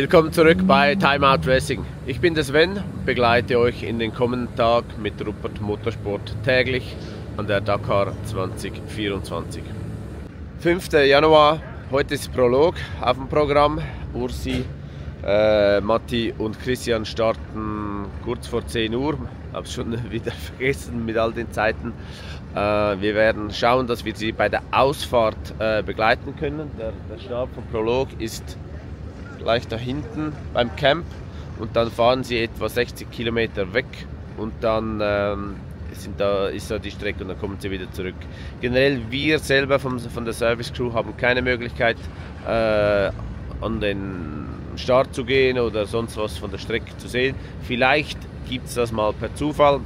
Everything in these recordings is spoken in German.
Willkommen zurück bei Time Out Racing. Ich bin der Sven, begleite euch in den kommenden Tag mit Rupert Motorsport täglich an der Dakar 2024. 5. Januar, heute ist Prolog auf dem Programm. Ursi, Matti und Christian starten kurz vor 10 Uhr. Habe es schon wieder vergessen mit all den Zeiten. Wir werden schauen, dass wir sie bei der Ausfahrt begleiten können. Der Start vom Prolog ist gleich da hinten beim Camp und dann fahren sie etwa 60 Kilometer weg und dann ist da die Strecke und dann kommen sie wieder zurück. Generell wir selber von der Service Crew haben keine Möglichkeit an den Start zu gehen oder sonst was von der Strecke zu sehen. Vielleicht gibt es das mal per Zufall,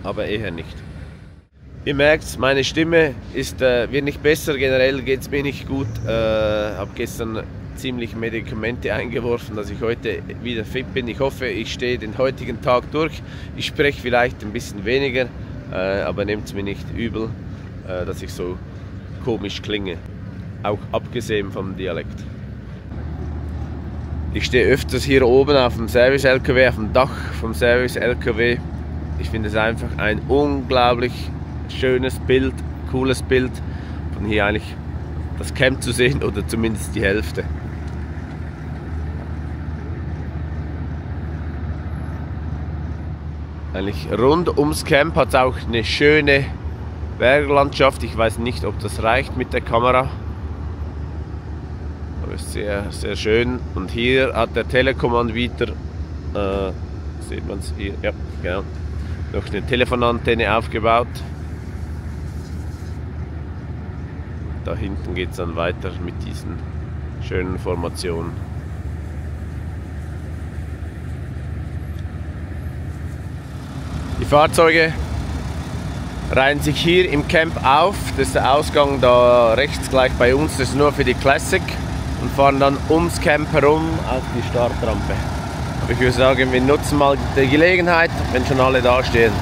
aber eher nicht. Ihr merkt, meine Stimme wird nicht besser, generell geht es mir nicht gut. Habe gestern ziemlich Medikamente eingeworfen, dass ich heute wieder fit bin. Ich hoffe, ich stehe den heutigen Tag durch. Ich spreche vielleicht ein bisschen weniger, aber nehmt es mir nicht übel, dass ich so komisch klinge, auch abgesehen vom Dialekt. Ich stehe öfters hier oben auf dem Service-LKW, auf dem Dach vom Service-LKW. Ich finde es einfach ein unglaublich schönes Bild, cooles Bild, von hier eigentlich das Camp zu sehen oder zumindest die Hälfte. Eigentlich rund ums Camp hat es auch eine schöne Berglandschaft. Ich weiß nicht, ob das reicht mit der Kamera. Aber es ist sehr, sehr schön. Und hier hat der Telekom-Anbieter, sieht man es hier, ja, genau, noch eine Telefonantenne aufgebaut. Da hinten geht es dann weiter mit diesen schönen Formationen. Die Fahrzeuge reihen sich hier im Camp auf. Das ist der Ausgang da rechts gleich bei uns. Das ist nur für die Classic und fahren dann ums Camp herum auf die Startrampe. Aber ich würde sagen, wir nutzen mal die Gelegenheit, wenn schon alle da stehen.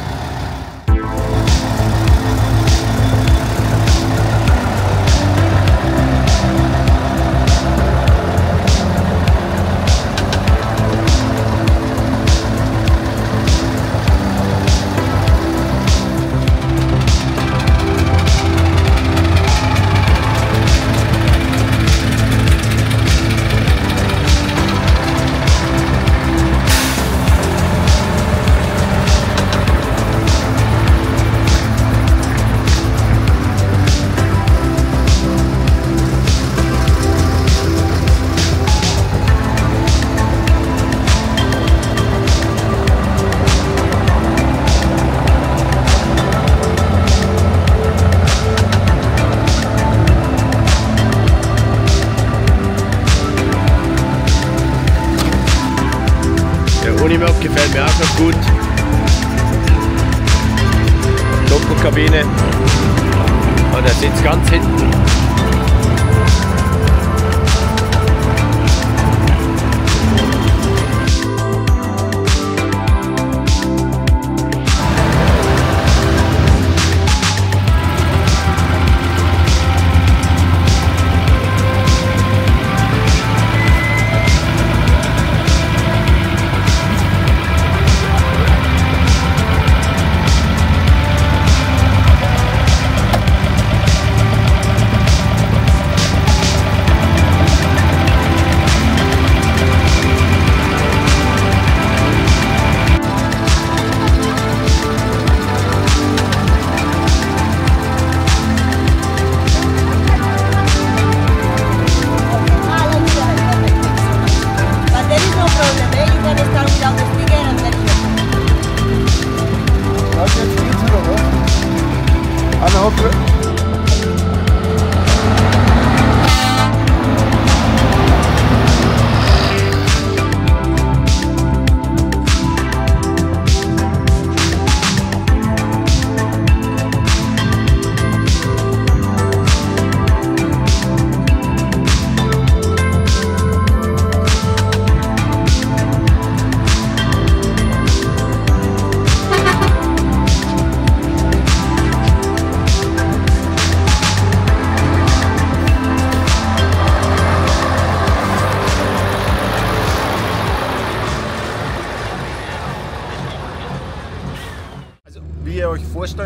Unimog gefällt mir auch noch gut. Doppelkabine. Und er sitzt ganz hinten.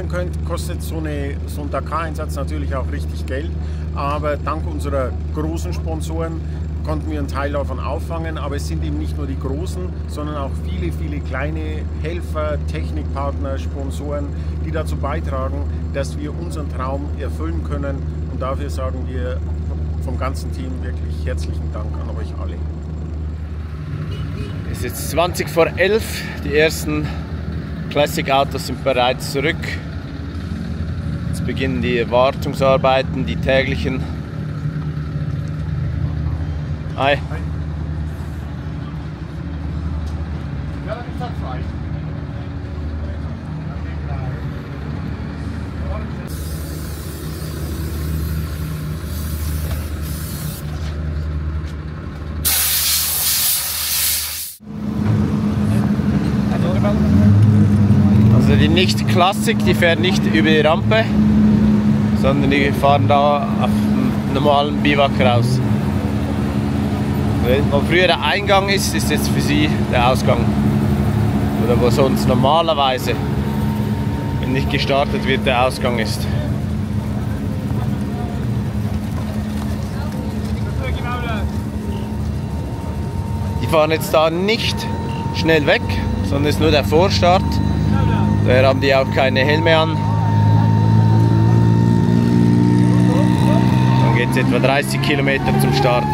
vorstellen könnt, kostet so ein Dakar-Einsatz natürlich auch richtig Geld. Aber dank unserer großen Sponsoren konnten wir einen Teil davon auffangen. Aber es sind eben nicht nur die großen, sondern auch viele, viele kleine Helfer, Technikpartner, Sponsoren, die dazu beitragen, dass wir unseren Traum erfüllen können. Und dafür sagen wir vom ganzen Team wirklich herzlichen Dank an euch alle. Es ist jetzt 20 vor 11. Die ersten Classic-Autos sind bereits zurück. Jetzt beginnen die Wartungsarbeiten, die täglichen. Hi. Ja, dann ist das frei. Also die Nicht-Klassik, die fährt nicht über die Rampe, sondern die fahren da auf dem normalen Biwak raus. Wo früher der Eingang ist, ist jetzt für sie der Ausgang. Oder wo sonst normalerweise, wenn nicht gestartet wird, der Ausgang ist. Die fahren jetzt da nicht schnell weg, sondern ist nur der Vorstart. Daher haben die auch keine Helme an. Dann geht es etwa 30 Kilometer zum Start.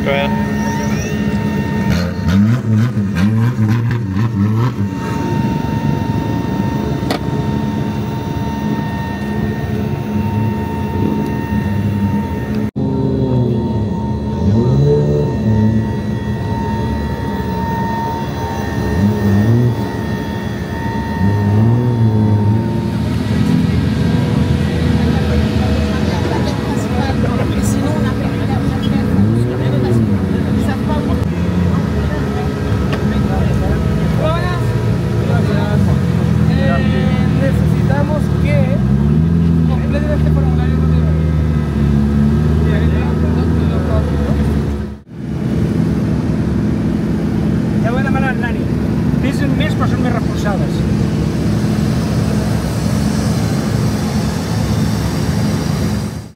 Ja.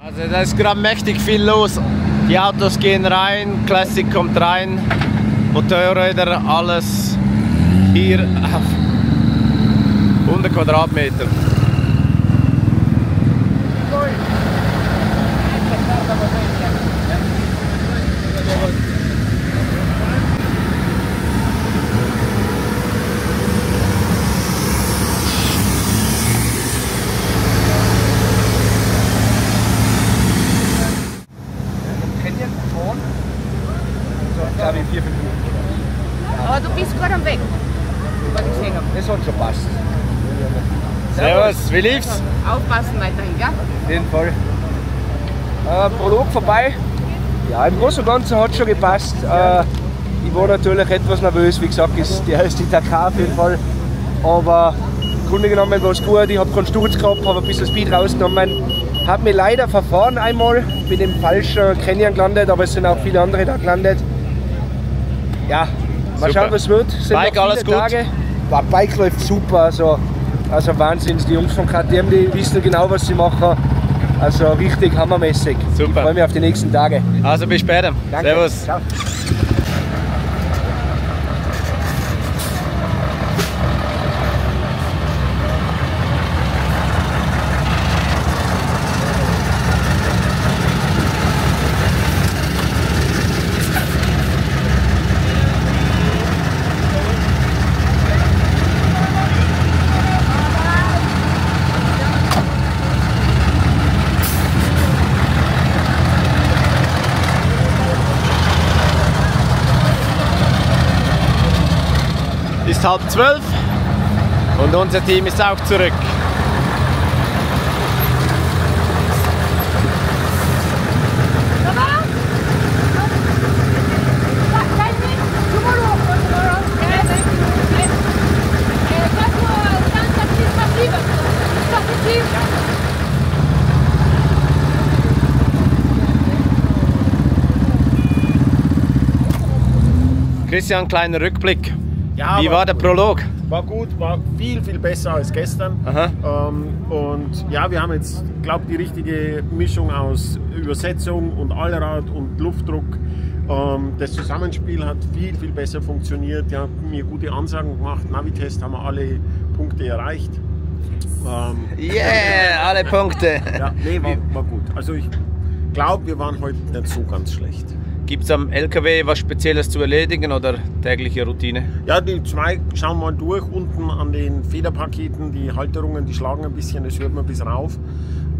Also da ist gerade mächtig viel los. Die Autos gehen rein, Classic kommt rein, Motorräder, alles hier auf 100 Quadratmeter. Glaube ich 4-5 Minuten. Aber du bist gerade am Weg, was ich gesehen habe. Das hat schon passt. Servus, wie lief's? Aufpassen weiterhin, gell? Auf jeden Fall. Prolog vorbei. Ja, im Großen und Ganzen hat es schon gepasst. Ich war natürlich etwas nervös, wie gesagt, der ist die Dakar auf jeden Fall. Aber im Grunde genommen war es gut. Ich habe keinen Sturz gehabt, habe ein bisschen Speed rausgenommen. Habe mich leider verfahren einmal, bin im falschen Canyon gelandet, aber es sind auch viele andere da gelandet. Ja, mal schauen, was wird. Es sind Bike, noch viele alles gut? Tage. Bike läuft super, also Wahnsinn. Die Jungs von KTM, die wissen genau, was sie machen. Also richtig hammermäßig. Super. Ich freue mich auf die nächsten Tage. Also bis später. Danke. Servus. Ciao. Ist 11:30 und unser Team ist auch zurück. Merci. Christian, kleiner Rückblick. Ja, Wie war der Prolog? War gut, war viel, viel besser als gestern. Und ja, wir haben jetzt, glaube ich, die richtige Mischung aus Übersetzung und Allrad und Luftdruck. Das Zusammenspiel hat viel, viel besser funktioniert. Die haben mir gute Ansagen gemacht. Navitest haben wir alle Punkte erreicht. Yeah, alle Punkte. Ja, nee, war gut. Also ich glaube, wir waren heute nicht so ganz schlecht. Gibt es am LKW was Spezielles zu erledigen oder tägliche Routine? Ja, die zwei schauen mal durch. Unten an den Federpaketen, die Halterungen, die schlagen ein bisschen, das hört man bis rauf.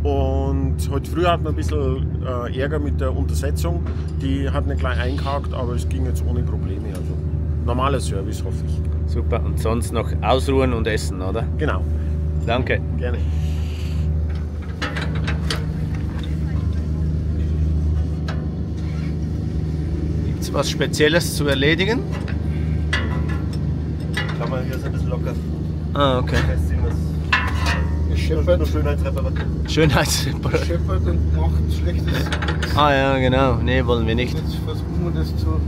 Und heute früh hatten wir ein bisschen Ärger mit der Untersetzung. Die hat nicht gleich eingehakt, aber es ging jetzt ohne Probleme. Also normaler Service, hoffe ich. Super, und sonst noch ausruhen und essen, oder? Genau. Danke. Gerne. Gibt es was Spezielles zu erledigen? Kann man hier ist ein bisschen locker. Ah, okay. Festziehen, das Scheppert, nur Schönheitsreparatur. Schönheitsreparatur. scheppert und macht schlechtes. Ah ja, genau. Nee, wollen wir nicht. Jetzt versuchen wir das zu.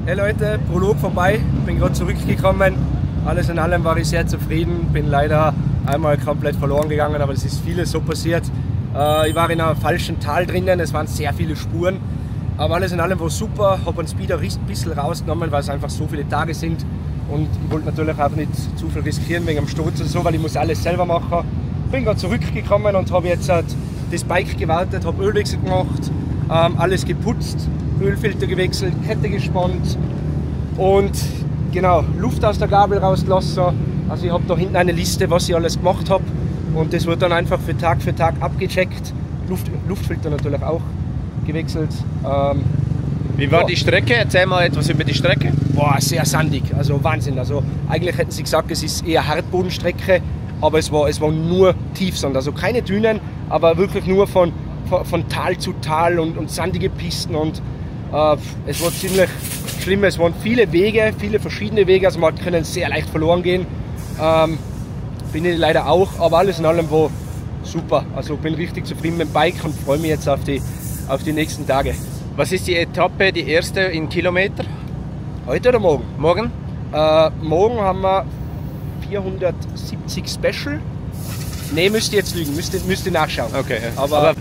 Hey Leute, Prolog vorbei, bin gerade zurückgekommen. Alles in allem war ich sehr zufrieden, bin leider einmal komplett verloren gegangen, aber es ist vieles so passiert. Ich war in einem falschen Tal drinnen, es waren sehr viele Spuren, aber alles in allem war super, habe einen Speeder ein bisschen rausgenommen, weil es einfach so viele Tage sind und ich wollte natürlich auch nicht zu viel riskieren wegen dem Sturz und so, weil ich muss alles selber machen. Bin gerade zurückgekommen und habe jetzt das Bike gewartet, habe Ölwechsel gemacht, alles geputzt, Ölfilter gewechselt, Kette gespannt und genau, Luft aus der Gabel rausgelassen. Also ich habe da hinten eine Liste, was ich alles gemacht habe und das wird dann einfach für Tag abgecheckt. Luftfilter natürlich auch gewechselt. Wie war die Strecke? Erzähl mal etwas über die Strecke. Boah, sehr sandig, also Wahnsinn. Also eigentlich hätten sie gesagt, es ist eher Hartbodenstrecke, aber es war nur Tiefsand, also keine Dünen, aber wirklich nur von Tal zu Tal und sandige Pisten und es war ziemlich schlimm. Es waren viele Wege, viele verschiedene Wege, also man können sehr leicht verloren gehen. Bin ich leider auch, aber alles in allem war super. Also bin richtig zufrieden mit dem Bike und freue mich jetzt auf die nächsten Tage. Was ist die Etappe, die erste in Kilometer? Heute oder morgen? Morgen? Morgen haben wir 470 Special. Ne, müsste jetzt lügen, müsste nachschauen. Okay. Aber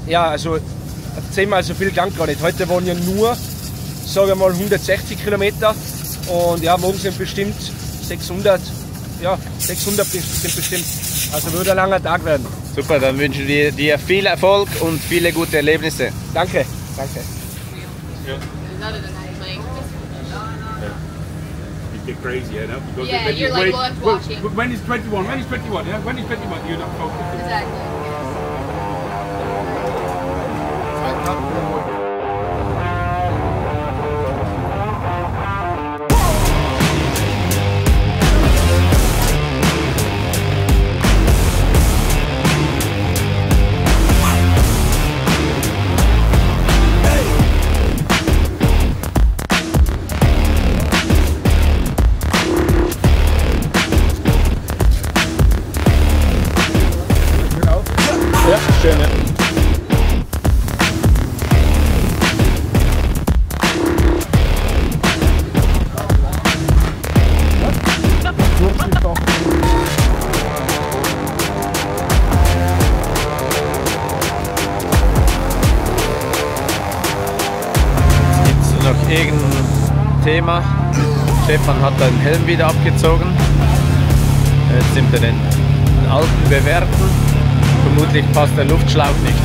ja, also 10-mal so viel gang gar nicht. Heute waren ja nur, sagen wir mal, 160 Kilometer und ja, morgen sind bestimmt 600. Ja, 600 sind bestimmt. Also wird ein langer Tag werden. Super, dann wünschen wir dir viel Erfolg und viele gute Erlebnisse. Danke, danke. Get crazy, you know? Because Yeah, then you're you like, wait. well, I'm watching. When is 21? When is 21? Yeah, when is 21? You're not focused. Exactly. Ja, schön. Ja. Gibt es noch irgendein Thema? Stefan hat den Helm wieder abgezogen. Jetzt sind wir den alten bewerten. Vermutlich passt der Luftschlauch nicht.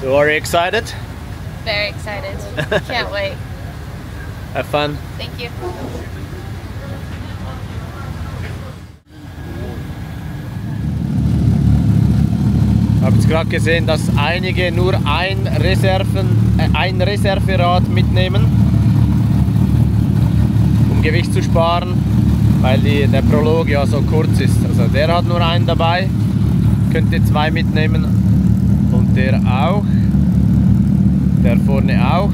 So are you excited? Very excited. Can't wait. Have fun. Thank you. Ich habe jetzt gerade gesehen, dass einige nur ein Reserverad mitnehmen, um Gewicht zu sparen, weil der Prolog ja so kurz ist. Also der hat nur einen dabei, könnte 2 mitnehmen und der auch, der vorne auch.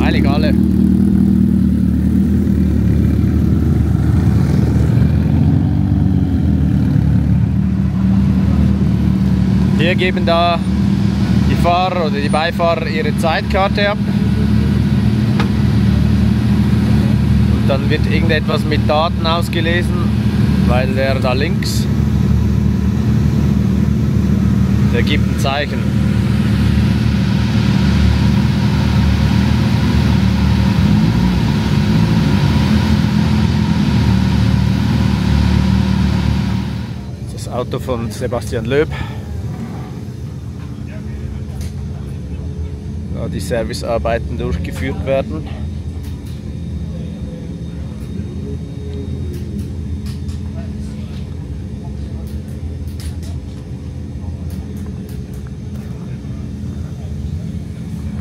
Eigentlich alle. Hier geben da die Fahrer oder die Beifahrer ihre Zeitkarte ab. Und dann wird irgendetwas mit Daten ausgelesen, weil der da links, der gibt ein Zeichen. Das Auto von Sebastian Loeb. Da die Servicearbeiten durchgeführt werden.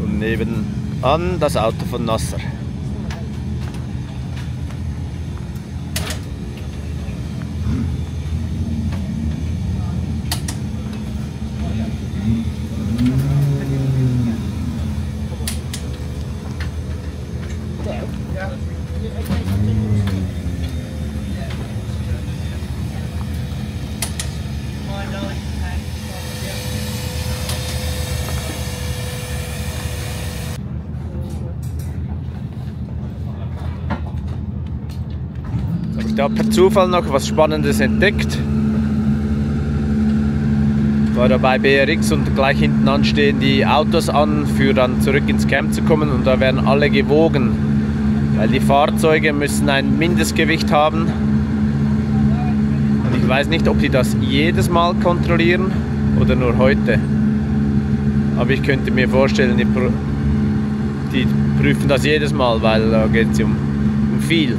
Und nebenan das Auto von Nasser. Ich habe per Zufall noch was Spannendes entdeckt. Ich war da bei BRX und gleich hinten an stehen die Autos an, für dann zurück ins Camp zu kommen, und da werden alle gewogen, weil die Fahrzeuge müssen ein Mindestgewicht haben. Und ich weiß nicht, ob die das jedes Mal kontrollieren oder nur heute. Aber ich könnte mir vorstellen, die prüfen das jedes Mal, weil da geht es um viel.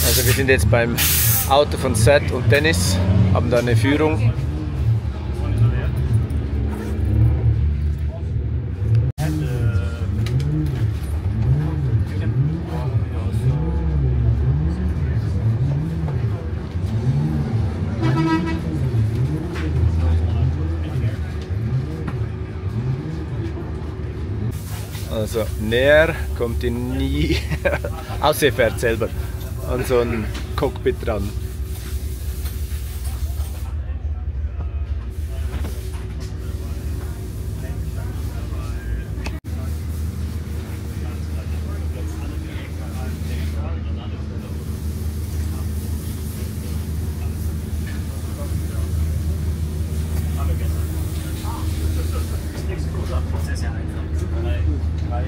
Also wir sind jetzt beim Auto von Seth und Dennis, haben da eine Führung. Also näher kommt ihr nie, außer ihr fährt selber, an so ein Cockpit dran.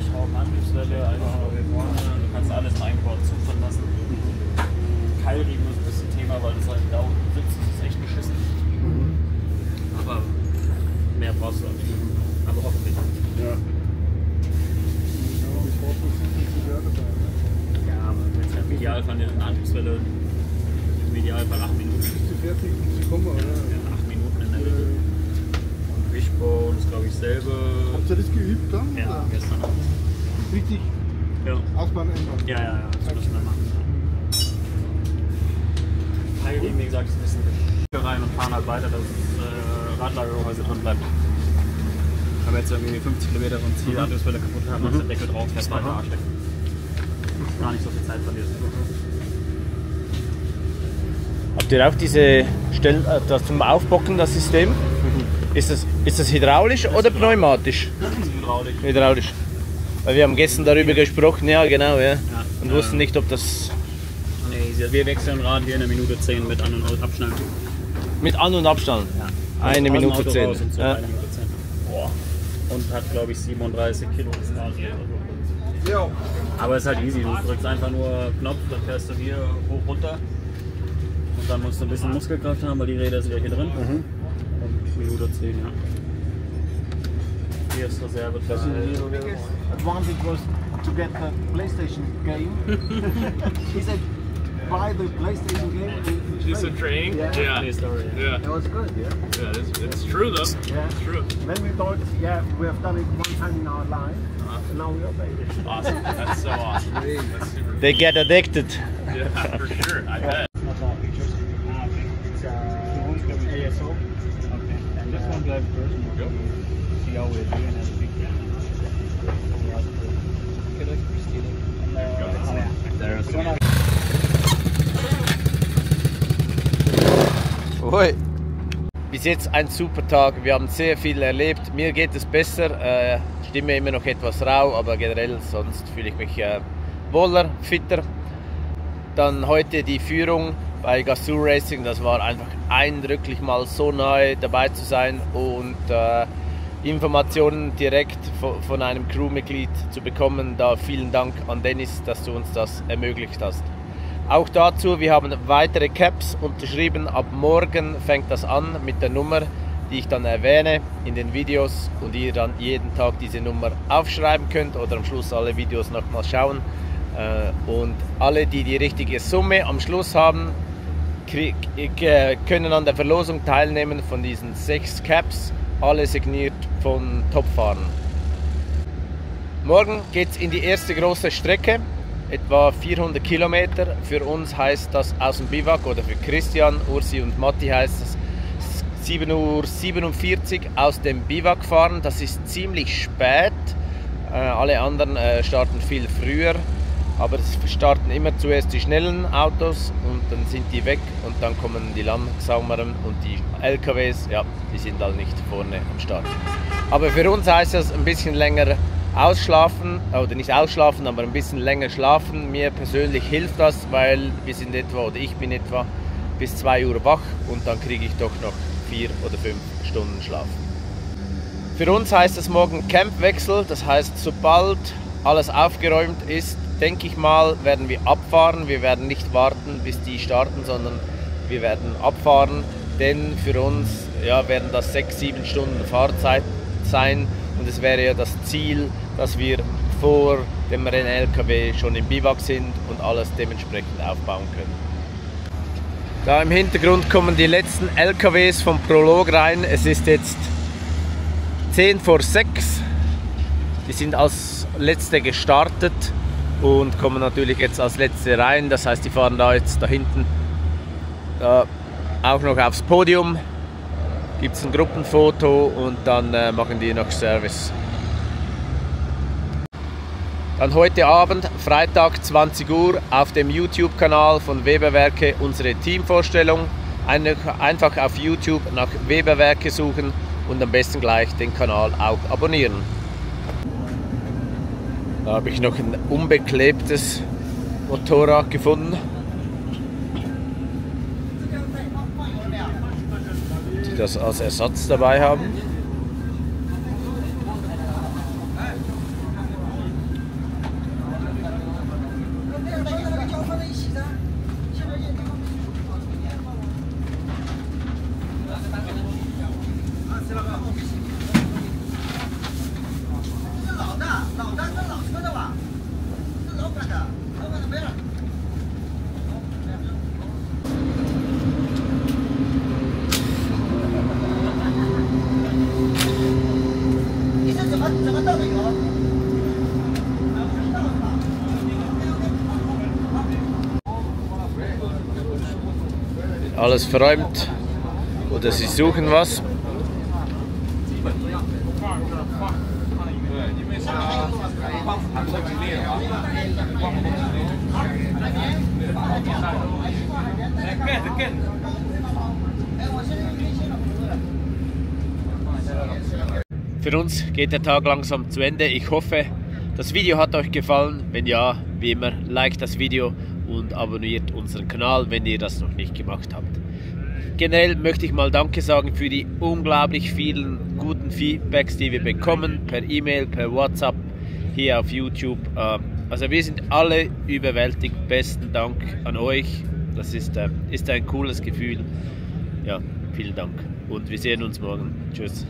Schrauben, Antriebswelle, du kannst alles in einem Board zufahren lassen. Keilriemen ist ein bisschen Thema, weil das halt da unten sitzt, das ist echt beschissen. Aber mehr brauchst du auch nicht. Aber hoffentlich. Ja. Ja, aber wenn es im Idealfall eine Antriebswelle, im Idealfall 8 Minuten. Bist du fertig zu kommen, oder? Ja, 8 Minuten in der Regel. Und Wishbone ist glaube ich selber. Habt ihr das geübt dann? Ja, gestern Abend. Richtig? Ja. Ausbauen ändern? Ja, das müssen wir machen. Keilriemen, wie gesagt, ist ein bisschen rein und fahren halt weiter, dass das Radlagergehäuse drin bleibt. Wenn wir jetzt irgendwie 50 Kilometer vom Ziel Antriebswelle kaputt haben, dann ist der Deckel drauf, fährt weiter anstecken. Gar nicht so viel Zeit verliert. Habt ihr auch diese Stellen, das zum Aufbocken, das System? Ist das hydraulisch oder pneumatisch? Hydraulisch. Hydraulisch. Weil wir haben gestern darüber gesprochen, ja genau, ja. Und wussten nicht, ob das... Nee, wir wechseln Rad hier in 1 Minute 10 mit An- und Abschnallen. Mit An- und Abstand? Ja. 1 Minute 10. Und so, Ja. 1 Minute 10. Boah. Und hat glaube ich 37 Kilo das Rad hier. Ja. Aber es ist halt easy, du drückst einfach nur Knopf, dann fährst du hier hoch runter. Und dann musst du ein bisschen Muskelkraft haben, weil die Räder sind ja hier drin. Und Minute 10, ja. Hier ist Reserveteil. Advantage was to get the PlayStation game. He said, buy the PlayStation game. And Do some training? Yeah. Funny story. Yeah. That was good, yeah. Yeah, it's true though. Yeah. It's true. Then we thought, yeah, we have done it one time in our life, and now we obey it. Awesome. That's so awesome. That's super. They get addicted. Yeah, for sure. I bet. Not all features. It's ASO. Okay. And this one drives person. Go. See how we're doing everything. Ui. Bis jetzt ein super Tag, wir haben sehr viel erlebt. Mir geht es besser, Stimme immer noch etwas rau, aber generell sonst fühle ich mich wohler, fitter. Dann heute die Führung bei Gazoo Racing, das war einfach eindrücklich, mal so nahe dabei zu sein und Informationen direkt von einem Crewmitglied zu bekommen. Da vielen Dank an Dennis, dass du uns das ermöglicht hast. Auch dazu, wir haben weitere Caps unterschrieben. Ab morgen fängt das an mit der Nummer, die ich dann erwähne in den Videos und ihr dann jeden Tag diese Nummer aufschreiben könnt oder am Schluss alle Videos nochmal schauen. Und alle, die die richtige Summe am Schluss haben, können an der Verlosung teilnehmen von diesen 6 Caps, alle signiert von Topfahrern. Morgen geht es in die erste große Strecke. Etwa 400 Kilometer. Für uns heißt das aus dem Biwak oder für Christian, Ursi und Matti heißt es 7:47 Uhr aus dem Biwak fahren. Das ist ziemlich spät. Alle anderen starten viel früher. Aber es starten immer zuerst die schnellen Autos und dann sind die weg und dann kommen die langsameren und die LKWs, ja, die sind halt nicht vorne am Start. Aber für uns heißt das ein bisschen länger ausschlafen, oder nicht ausschlafen, aber ein bisschen länger schlafen. Mir persönlich hilft das, weil wir sind etwa, oder ich bin etwa bis 2 Uhr wach und dann kriege ich doch noch 4 oder 5 Stunden Schlaf. Für uns heißt es morgen Campwechsel, das heißt, sobald alles aufgeräumt ist, denke ich mal, werden wir abfahren. Wir werden nicht warten, bis die starten, sondern wir werden abfahren, denn für uns werden das 6-7 Stunden Fahrzeit sein. Und es wäre ja das Ziel, dass wir vor dem Renn-LKW schon im Biwak sind und alles dementsprechend aufbauen können. Da im Hintergrund kommen die letzten LKWs vom Prolog rein. Es ist jetzt 5:10. Die sind als letzte gestartet und kommen natürlich jetzt als letzte rein. Das heißt, die fahren da jetzt da hinten auch noch aufs Podium. Gibt es ein Gruppenfoto und dann machen die noch Service. Dann heute Abend, Freitag 20 Uhr, auf dem YouTube-Kanal von Weberwerke unsere Teamvorstellung. Einfach auf YouTube nach Weberwerke suchen und am besten gleich den Kanal auch abonnieren. Da habe ich noch ein unbeklebtes Motorrad gefunden. Die das als Ersatz dabei haben. Alles verräumt oder sie suchen was. für uns geht der Tag langsam zu Ende. Ich hoffe, das Video hat euch gefallen. Wenn ja, wie immer, liked das Video und abonniert unseren Kanal, wenn ihr das noch nicht gemacht habt. Generell möchte ich mal Danke sagen für die unglaublich vielen guten Feedbacks, die wir bekommen, per E-Mail, per WhatsApp, hier auf YouTube. Also wir sind alle überwältigt. Besten Dank an euch. Das ist ein cooles Gefühl. Ja, vielen Dank und wir sehen uns morgen. Tschüss.